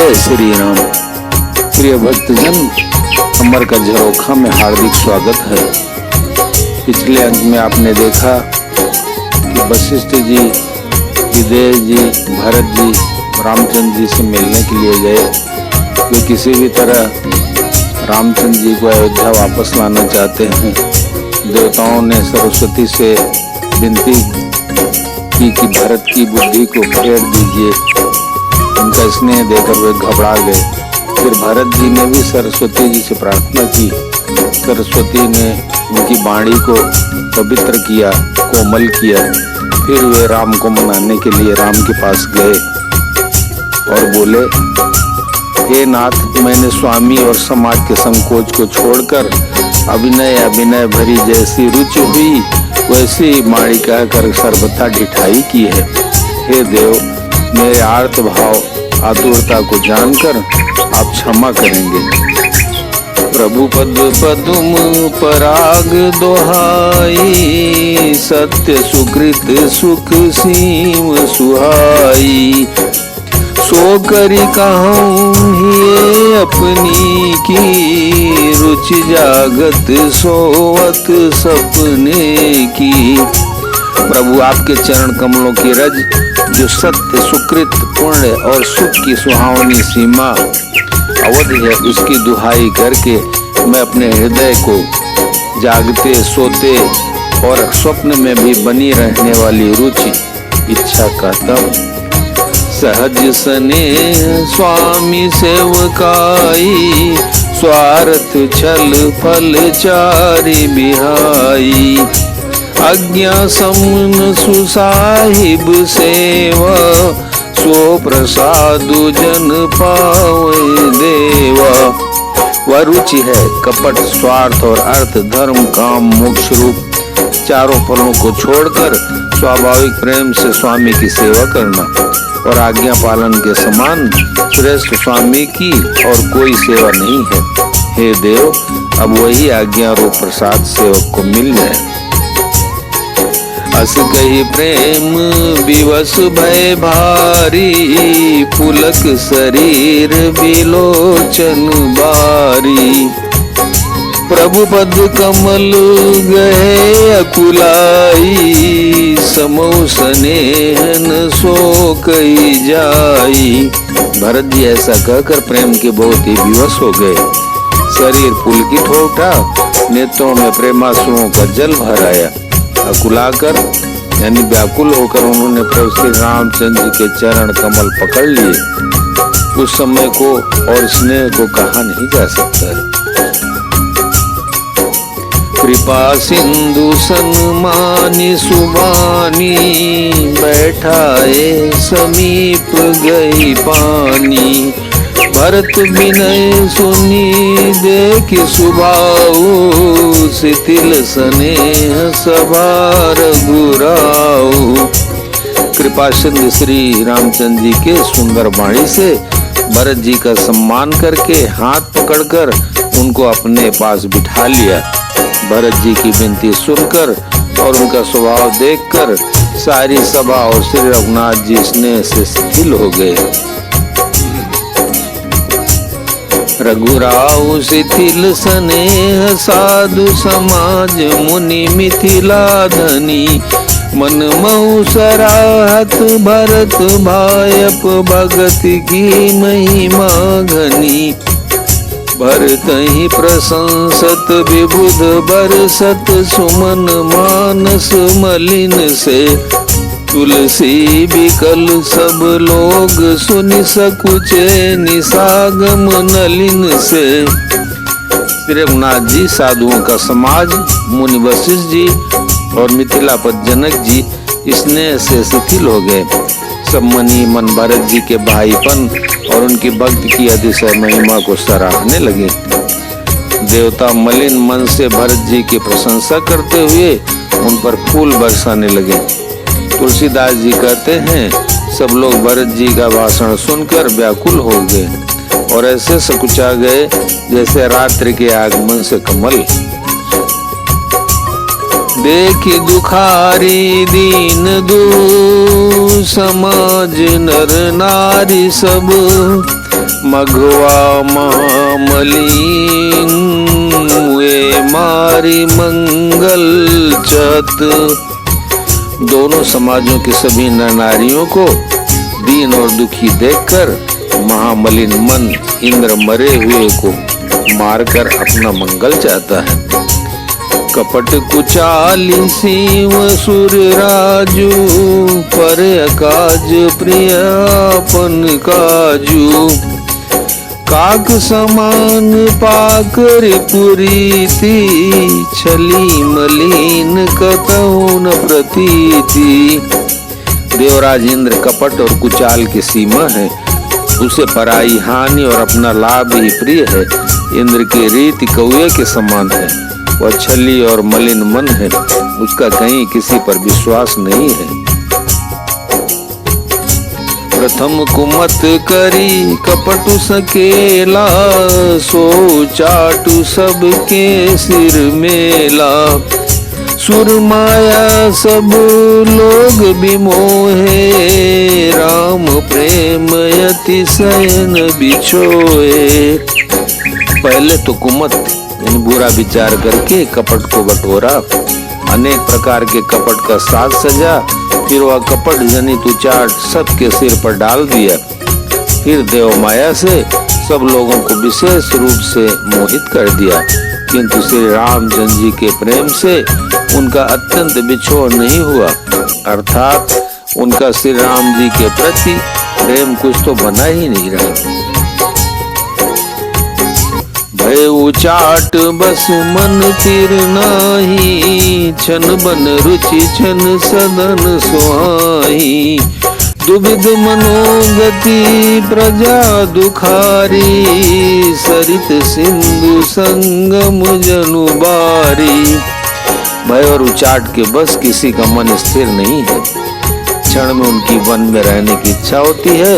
जय श्री राम। प्रिय भक्तजन, अमर का झरोखा में हार्दिक स्वागत है। पिछले अंक में आपने देखा कि वशिष्ठ जी, विदेह जी, भरत जी रामचंद्र जी से मिलने के लिए गए। वे किसी भी तरह रामचंद्र जी को अयोध्या वापस लाना चाहते हैं। देवताओं ने सरस्वती से विनती की कि भरत की बुद्धि को फेर दीजिए। उनका स्नेह देकर वे घबरा गए। फिर भरत जी ने भी सरस्वती जी से प्रार्थना की। सरस्वती ने उनकी वाणी को पवित्र किया, कोमल किया। फिर वे राम को मनाने के लिए राम के पास गए और बोले, हे नाथ, मैंने स्वामी और समाज के संकोच को छोड़कर अभिनय भरी जैसी रुचि हुई वैसी वाणी कहकर सर्वथा ढिठाई की है। हे देव, मेरे आर्त भाव आतुरता को जानकर आप क्षमा करेंगे। प्रभु पद पदुम पराग दोहाई, सत्य सुकृत सुख सीम सुहाई। सो करी कहूँ ये अपनी की, रुचि जागत सोवत सपने की। प्रभु, आपके चरण कमलों की रज जो सत्य सुकृत पुण्य और सुख की सुहावनी सीमा अवधि है, उसकी दुहाई करके मैं अपने हृदय को जागते सोते और स्वप्न में भी बनी रहने वाली रुचि इच्छा कहता हूँ। सहज स्नेह स्वामी सेवकाई, स्वार्थ छल फल चारि बिहाई। आज्ञा समन सुसाहिब सेवा, सो प्रसादु जन पावे देवा। वह रुचि है कपट, स्वार्थ और अर्थ, धर्म, काम, मोक्ष रूप चारों फलों को छोड़कर स्वाभाविक प्रेम से स्वामी की सेवा करना और आज्ञा पालन के समान श्रेष्ठ स्वामी की और कोई सेवा नहीं है। हे देव, अब वही आज्ञा रूप प्रसाद सेवक को मिल जाए। अस कही प्रेम विवश भय भारी, पुलक शरीर बिलोचन बारी। प्रभु पद कमल गए अकुलाई, समो स्नेहन सो कई जाई। भरत जी ऐसा कहकर प्रेम के बहुत ही विवश हो गए। शरीर पुलकित हो उठा, नेत्रों में प्रेमाश्रुओं का जल भर आया। अकुलाकर यानी व्याकुल होकर उन्होंने प्रभु श्री रामचंद्र जी के चरण कमल पकड़ लिए। उस समय को और स्नेह को कहा नहीं जा सकता है। कृपा सिंधु सन्मानी सुबानी, बैठाए समीप गई पानी। भरत विनय सुनी देख सुभाऊ, शिथिल स्नेह सभा रघुराऊ। कृपा सिंधु श्री रामचंद्र जी के सुंदर वाणी से भरत जी का सम्मान करके हाथ पकड़कर उनको अपने पास बिठा लिया। भरत जी की विनती सुनकर और उनका स्वभाव देखकर सारी सभा और श्री रघुनाथ जी स्नेह से शिथिल हो गए। रघुराऊ शिथिल स्नेह साधु समाज, मुनि मिथिला धनी। मन महु सराहत भरत भायप, भगत की महिमा घनी। भरत ही प्रशंसत विबुध बरसत, सुमन मानस मलिन से। तुलसी बिकल सब लोग सुनि सकुचे, निसागम नलिन से। श्री रघुनाथ जी, साधुओं का समाज, मुनि वशिष्ठ जी और मिथिलापत जनक जी स्नेह से शिथिल हो गए। सब मनी मन भरत जी के भाईपन और उनकी भक्ति की अतिशय महिमा को सराहने लगे। देवता मलिन मन से भरत जी की प्रशंसा करते हुए उन पर फूल बरसाने लगे। तुलसीदास जी कहते हैं, सब लोग भरत जी का भाषण सुनकर व्याकुल हो गए और ऐसे सकुचा गए जैसे रात्रि के आगमन से कमल। देखी दुखारी दीन दू समाज नर नारी सब, मघवा महामलिन हुए मारी मंगल चत। दोनों समाजों के सभी नर नारियों को दीन और दुखी देखकर महामलिन मन इंद्र मरे हुए को मारकर अपना मंगल चाहता है। कपट कुचाली सीव सुर राजू पर अकाज प्रियापन काजू। काक समान पाकर पुरीति छली मलिन कतहु न प्रतीति। देवराज इंद्र कपट और कुचाल की सीमा है, उसे पराई हानि और अपना लाभ ही प्रिय है। इंद्र की रीति कौए के समान है, वह छली और मलिन मन है, उसका कहीं किसी पर विश्वास नहीं है। प्रथम कुमत करी कपटु सकेला, सो चाटु सबके सिर मेला। सुर माया सब लोग बिमोहे, राम प्रेम यति सयन बिछोए। पहले तो कुमत यानी बुरा विचार करके कपट को बटोरा, अनेक प्रकार के कपट का साज सजा, फिर वह कपट जनित उचाट सबके सिर पर डाल दिया। फिर देव माया से सब लोगों को विशेष रूप से मोहित कर दिया, किंतु श्री रामचंद्र जी के प्रेम से उनका अत्यंत बिछोड़ नहीं हुआ, अर्थात उनका श्री राम जी के प्रति प्रेम कुछ तो बना ही नहीं रहा। भय उचाट बस मन तिर नाही, छन बन रुचि छन सदन सुहाई। दुविध मनोगति प्रजा दुखारी, सरित सिंधु संगम जनु बारी। भय और उचाट के बस किसी का मन स्थिर नहीं है। क्षण में उनकी वन में रहने की इच्छा होती है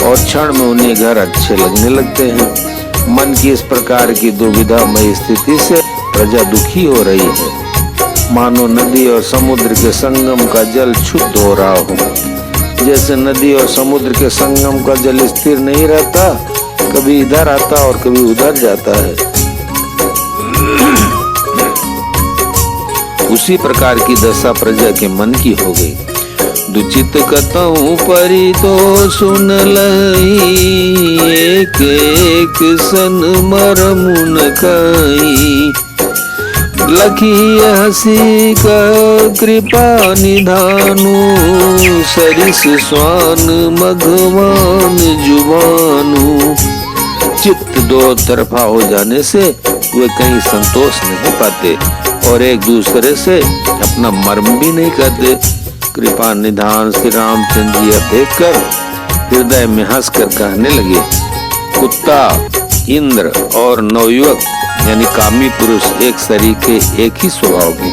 और क्षण में उन्हें घर अच्छे लगने लगते हैं। मन की इस प्रकार की दुविधामय स्थिति से प्रजा दुखी हो रही है, मानो नदी और समुद्र के संगम का जल शुद्ध हो रहा हो। जैसे नदी और समुद्र के संगम का जल स्थिर नहीं रहता, कभी इधर आता और कभी उधर जाता है, उसी प्रकार की दशा प्रजा के मन की हो गई। दुचित कतहु परि तो सुन लई, एक एक सन मरमु न कई। लखी हसी का कृपा निधानु, सरिस स्वान मघवान जुबानु। चित्त दो तरफा हो जाने से वे कहीं संतोष नहीं पाते और एक दूसरे से अपना मर्म भी नहीं करते। कृपा निधान श्री रामचंद्र जी देखकर हृदय में हंसकर कहने लगे, कुत्ता, इंद्र और नवयुवक यानी कामी पुरुष एक सरीखे एक ही स्वभाव के।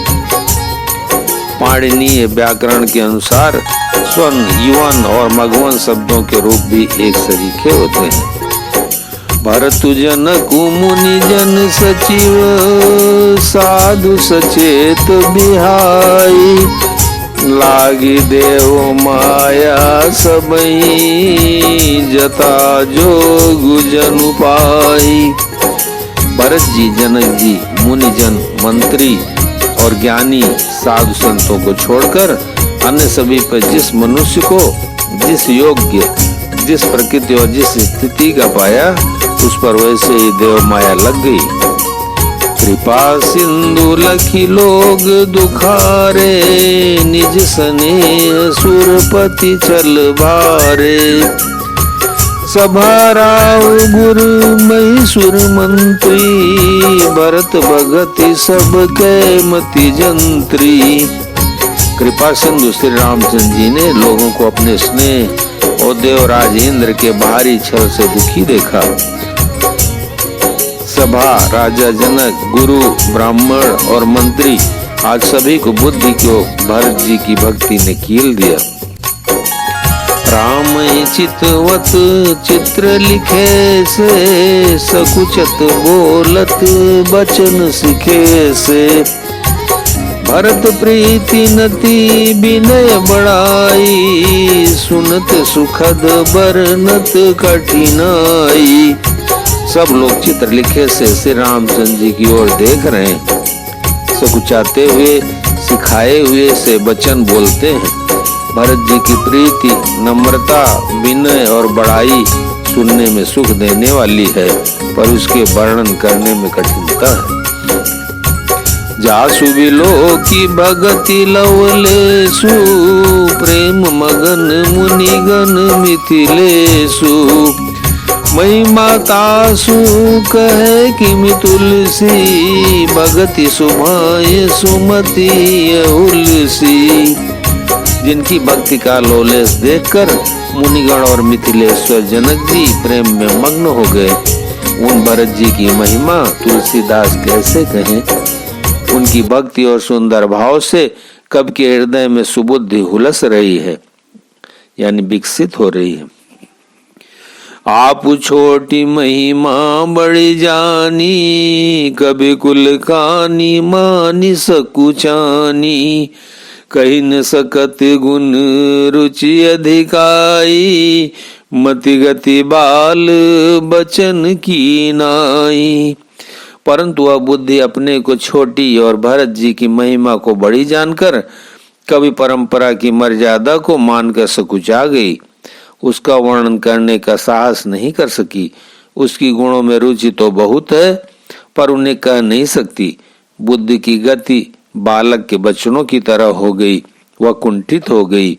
पाणिनीय व्याकरण के अनुसार स्वन, युवन और मघवन शब्दों के रूप भी एक सरीखे होते हैं। भरतु जनकु मुनि जन सचिव, साधु सचेत बिहाई। लागी देव माया सबई, जता जोग जनु पाई। भरत जी, जनक जी, मुनिजन, मंत्री और ज्ञानी साधु संतों को छोड़कर अन्य सभी पर जिस मनुष्य को जिस योग्य, जिस प्रकृति और जिस स्थिति का पाया, उस पर वैसे ही देव माया लग गई। कृपा सिंधु लखी लोग दुखारे, निज स्नेह सुरपति चल भारे। सभा राव गुरु महिसुर मंत्री, भरत भगति सबके मति जंत्री। कृपा सिंधु श्री रामचंद्र जी ने लोगों को अपने स्नेह और देवराज इंद्र के भारी छल से दुखी देखा। सभा, राजा जनक, गुरु, ब्राह्मण और मंत्री आज सभी को बुद्धि को भरत जी की भक्ति ने कील दिया। राम चितवत चित्र लिखे से, सकुचत बोलत बचन सिखे से। भरत प्रीति नति विनय बड़ाई, सुनत सुखद बरनत कठिनाई। सब लोग चित्र लिखे से श्री रामचंद्र जी की ओर देख रहे हैं, सकुचाते हुए सिखाए हुए से वचन बोलते हैं। भरत जी की प्रीति, नम्रता, विनय और बड़ाई सुनने में सुख देने वाली है, पर उसके वर्णन करने में कठिनता है। जासु बिलो की भगति लवलेसु, प्रेम मगन मुनिगण मिथिलेसु। महिमा तासु कहे कि तुलसी, भगति सुभाए सुमति उलसी। जिनकी भक्ति का लोलेस देखकर मुनिगण और मिथिलेश्वर जनक जी प्रेम में मग्न हो गए। उन भरत जी की महिमा तुलसीदास कैसे कहें। उनकी भक्ति और सुंदर भाव से कब के हृदय में सुबुद्धि हुलस रही है, यानी विकसित हो रही है। आप छोटी महिमा बड़ी जानी, कभी कुल कानी मानी सकुचानी। कही न सकत गुण रुचि अधिकाई, मति गति बाल बचन की नाई। परंतु वह बुद्धि अपने को छोटी और भरत जी की महिमा को बड़ी जानकर कवि परंपरा की मर्यादा को मानकर सकुचा गई। उसका वर्णन करने का साहस नहीं कर सकी। उसकी गुणों में रुचि तो बहुत है, पर उन्हें कह नहीं सकती। बुद्धि की गति बालक के बचनों की तरह हो गई, वह कुंठित हो गई।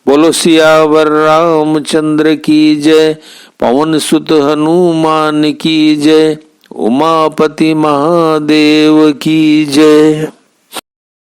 बोलो सियावर रामचंद्र की जय, पवन सुत हनुमान की जय, उमापति महादेव की जय।